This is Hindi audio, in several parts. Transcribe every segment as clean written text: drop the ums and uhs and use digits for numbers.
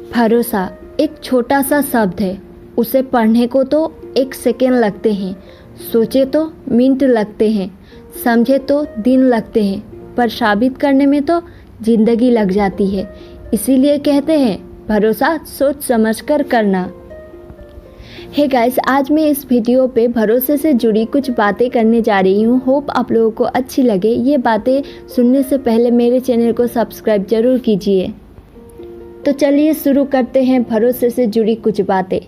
भरोसा एक छोटा सा शब्द है। उसे पढ़ने को तो 1 सेकेंड लगते हैं, सोचे तो मिनट लगते हैं, समझे तो दिन लगते हैं, पर साबित करने में तो जिंदगी लग जाती है। इसीलिए कहते हैं भरोसा सोच समझ कर करना। हे गाइस, आज मैं इस वीडियो पे भरोसे से जुड़ी कुछ बातें करने जा रही हूँ। होप आप लोगों को अच्छी लगे। ये बातें सुनने से पहले मेरे चैनल को सब्सक्राइब जरूर कीजिए। तो चलिए शुरू करते हैं भरोसे से जुड़ी कुछ बातें।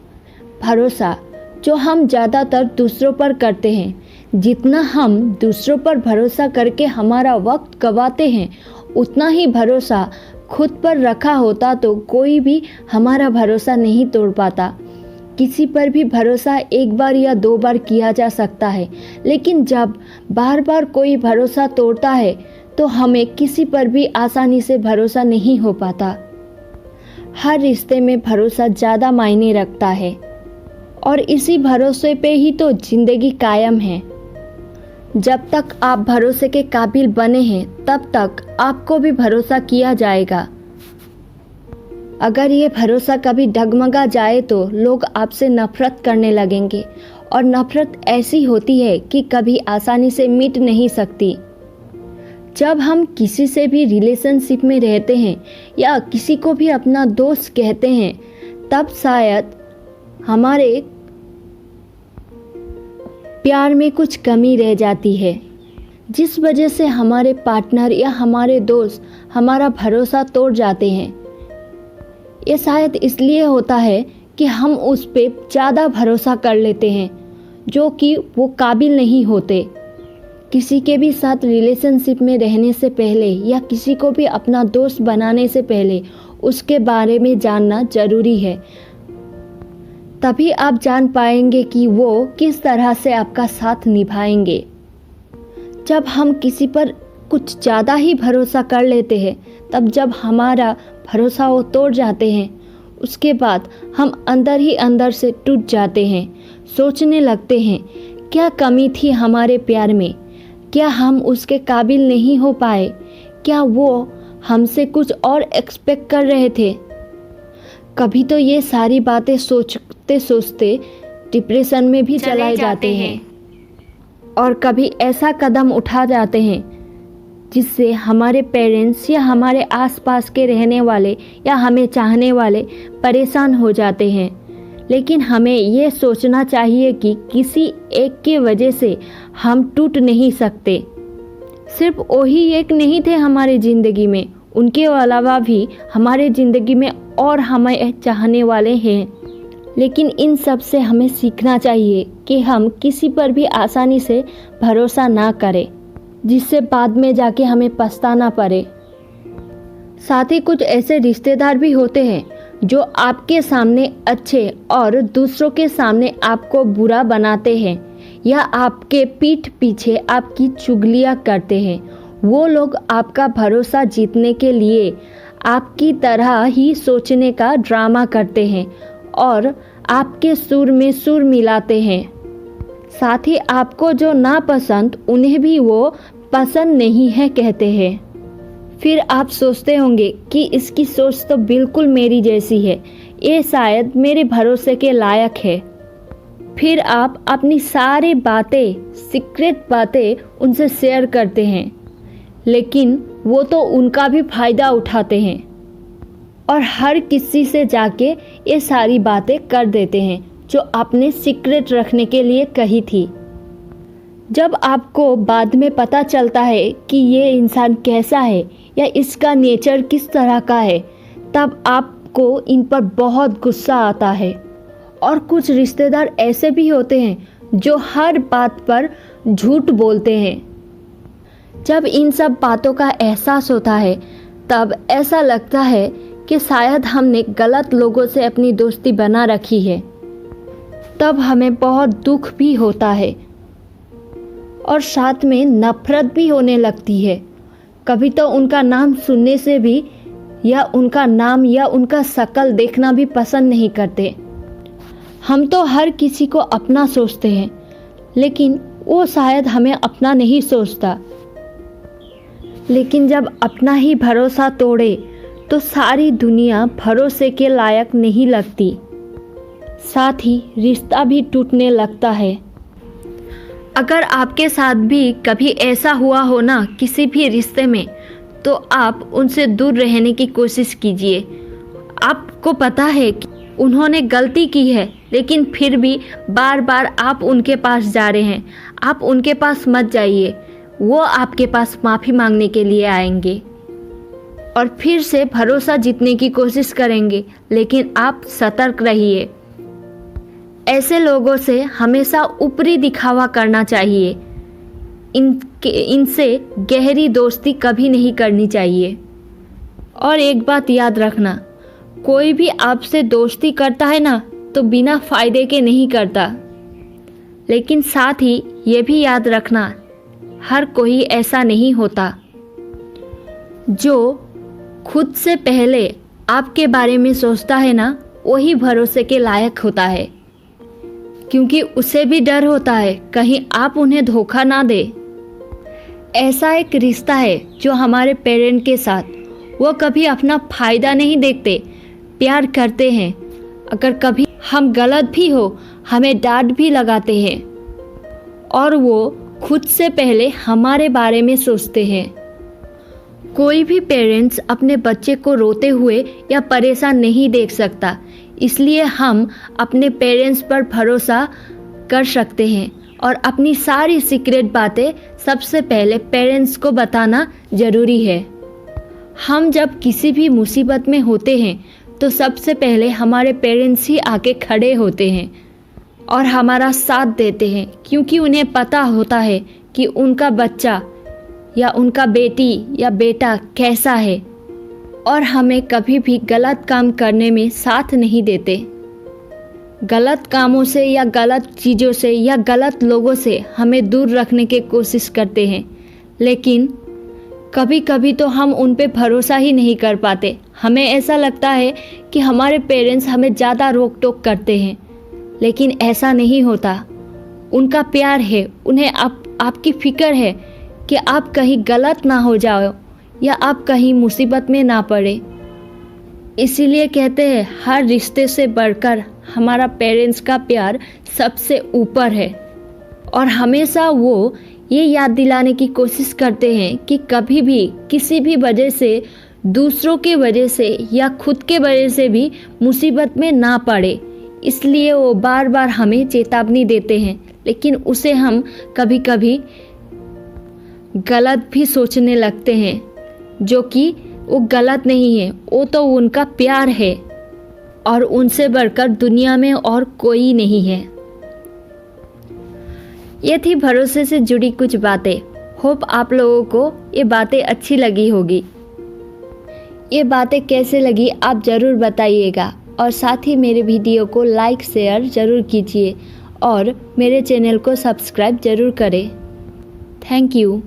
भरोसा जो हम ज़्यादातर दूसरों पर करते हैं, जितना हम दूसरों पर भरोसा करके हमारा वक्त गंवाते हैं, उतना ही भरोसा खुद पर रखा होता तो कोई भी हमारा भरोसा नहीं तोड़ पाता। किसी पर भी भरोसा 1 बार या 2 बार किया जा सकता है, लेकिन जब बार बार कोई भरोसा तोड़ता है तो हमें किसी पर भी आसानी से भरोसा नहीं हो पाता। हर रिश्ते में भरोसा ज़्यादा मायने रखता है और इसी भरोसे पे ही तो जिंदगी कायम है। जब तक आप भरोसे के काबिल बने हैं तब तक आपको भी भरोसा किया जाएगा। अगर ये भरोसा कभी डगमगा जाए तो लोग आपसे नफरत करने लगेंगे, और नफरत ऐसी होती है कि कभी आसानी से मिट नहीं सकती। जब हम किसी से भी रिलेशनशिप में रहते हैं या किसी को भी अपना दोस्त कहते हैं, तब शायद हमारे प्यार में कुछ कमी रह जाती है, जिस वजह से हमारे पार्टनर या हमारे दोस्त हमारा भरोसा तोड़ जाते हैं। ये शायद इसलिए होता है कि हम उस पे ज़्यादा भरोसा कर लेते हैं जो कि वो काबिल नहीं होते। किसी के भी साथ रिलेशनशिप में रहने से पहले या किसी को भी अपना दोस्त बनाने से पहले उसके बारे में जानना ज़रूरी है। तभी आप जान पाएंगे कि वो किस तरह से आपका साथ निभाएंगे। जब हम किसी पर कुछ ज़्यादा ही भरोसा कर लेते हैं, तब जब हमारा भरोसा वो तोड़ जाते हैं, उसके बाद हम अंदर ही अंदर से टूट जाते हैं। सोचने लगते हैं क्या कमी थी हमारे प्यार में, क्या हम उसके काबिल नहीं हो पाए, क्या वो हमसे कुछ और एक्सपेक्ट कर रहे थे। कभी तो ये सारी बातें सोचते सोचते डिप्रेशन में भी चले जाते हैं और कभी ऐसा कदम उठा जाते हैं जिससे हमारे पेरेंट्स या हमारे आसपास के रहने वाले या हमें चाहने वाले परेशान हो जाते हैं। लेकिन हमें ये सोचना चाहिए कि किसी एक की वजह से हम टूट नहीं सकते। सिर्फ वही एक नहीं थे हमारी ज़िंदगी में, उनके अलावा भी हमारे ज़िंदगी में और हमें चाहने वाले हैं। लेकिन इन सब से हमें सीखना चाहिए कि हम किसी पर भी आसानी से भरोसा ना करें, जिससे बाद में जाके हमें पछताना पड़े। साथ ही कुछ ऐसे रिश्तेदार भी होते हैं जो आपके सामने अच्छे और दूसरों के सामने आपको बुरा बनाते हैं या आपके पीठ पीछे आपकी चुगलियाँ करते हैं। वो लोग आपका भरोसा जीतने के लिए आपकी तरह ही सोचने का ड्रामा करते हैं और आपके सुर में सुर मिलाते हैं। साथ ही आपको जो नापसंद उन्हें भी वो पसंद नहीं है कहते हैं। फिर आप सोचते होंगे कि इसकी सोच तो बिल्कुल मेरी जैसी है, ये शायद मेरे भरोसे के लायक है। फिर आप अपनी सारी बातें, सीक्रेट बातें उनसे शेयर करते हैं, लेकिन वो तो उनका भी फ़ायदा उठाते हैं और हर किसी से जाके ये सारी बातें कर देते हैं जो आपने सीक्रेट रखने के लिए कही थी। जब आपको बाद में पता चलता है कि ये इंसान कैसा है या इसका नेचर किस तरह का है, तब आपको इन पर बहुत गुस्सा आता है। और कुछ रिश्तेदार ऐसे भी होते हैं जो हर बात पर झूठ बोलते हैं। जब इन सब बातों का एहसास होता है तब ऐसा लगता है कि शायद हमने गलत लोगों से अपनी दोस्ती बना रखी है। तब हमें बहुत दुख भी होता है और साथ में नफरत भी होने लगती है। कभी तो उनका नाम सुनने से भी या उनका नाम या उनका शक्ल देखना भी पसंद नहीं करते। हम तो हर किसी को अपना सोचते हैं, लेकिन वो शायद हमें अपना नहीं सोचता। लेकिन जब अपना ही भरोसा तोड़े तो सारी दुनिया भरोसे के लायक नहीं लगती। साथ ही रिश्ता भी टूटने लगता है। अगर आपके साथ भी कभी ऐसा हुआ हो ना किसी भी रिश्ते में, तो आप उनसे दूर रहने की कोशिश कीजिए। आपको पता है कि उन्होंने गलती की है, लेकिन फिर भी बार बार आप उनके पास जा रहे हैं। आप उनके पास मत जाइए, वो आपके पास माफ़ी मांगने के लिए आएंगे और फिर से भरोसा जीतने की कोशिश करेंगे, लेकिन आप सतर्क रहिए। ऐसे लोगों से हमेशा ऊपरी दिखावा करना चाहिए। इनसे गहरी दोस्ती कभी नहीं करनी चाहिए। और एक बात याद रखना, कोई भी आपसे दोस्ती करता है ना तो बिना फ़ायदे के नहीं करता। लेकिन साथ ही ये भी याद रखना, हर कोई ऐसा नहीं होता। जो खुद से पहले आपके बारे में सोचता है ना, वही भरोसे के लायक होता है, क्योंकि उसे भी डर होता है कहीं आप उन्हें धोखा ना दे। ऐसा एक रिश्ता है जो हमारे पेरेंट के साथ, वो कभी अपना फ़ायदा नहीं देखते, प्यार करते हैं। अगर कभी हम गलत भी हो, हमें डांट भी लगाते हैं और वो खुद से पहले हमारे बारे में सोचते हैं। कोई भी पेरेंट्स अपने बच्चे को रोते हुए या परेशान नहीं देख सकता, इसलिए हम अपने पेरेंट्स पर भरोसा कर सकते हैं और अपनी सारी सीक्रेट बातें सबसे पहले पेरेंट्स को बताना ज़रूरी है। हम जब किसी भी मुसीबत में होते हैं तो सबसे पहले हमारे पेरेंट्स ही आके खड़े होते हैं और हमारा साथ देते हैं, क्योंकि उन्हें पता होता है कि उनका बच्चा या उनका बेटी या बेटा कैसा है और हमें कभी भी गलत काम करने में साथ नहीं देते। गलत कामों से या गलत चीज़ों से या गलत लोगों से हमें दूर रखने की कोशिश करते हैं, लेकिन कभी कभी तो हम उन पे भरोसा ही नहीं कर पाते। हमें ऐसा लगता है कि हमारे पेरेंट्स हमें ज़्यादा रोक टोक करते हैं, लेकिन ऐसा नहीं होता। उनका प्यार है, उन्हें आपकी फ़िक्र है कि आप कहीं गलत ना हो जाओ या आप कहीं मुसीबत में ना पड़े। इसीलिए कहते हैं हर रिश्ते से बढ़कर हमारा पेरेंट्स का प्यार सबसे ऊपर है। और हमेशा वो ये याद दिलाने की कोशिश करते हैं कि कभी भी किसी भी वजह से, दूसरों के वजह से या खुद के वजह से भी मुसीबत में ना पड़े। इसलिए वो बार बार हमें चेतावनी देते हैं, लेकिन उसे हम कभी कभी गलत भी सोचने लगते हैं, जो कि वो गलत नहीं है, वो तो उनका प्यार है और उनसे बढ़कर दुनिया में और कोई नहीं है। ये थी भरोसे से जुड़ी कुछ बातें। होप आप लोगों को ये बातें अच्छी लगी होगी। ये बातें कैसे लगी आप ज़रूर बताइएगा और साथ ही मेरे वीडियो को लाइक शेयर ज़रूर कीजिए और मेरे चैनल को सब्सक्राइब ज़रूर करें। Thank you.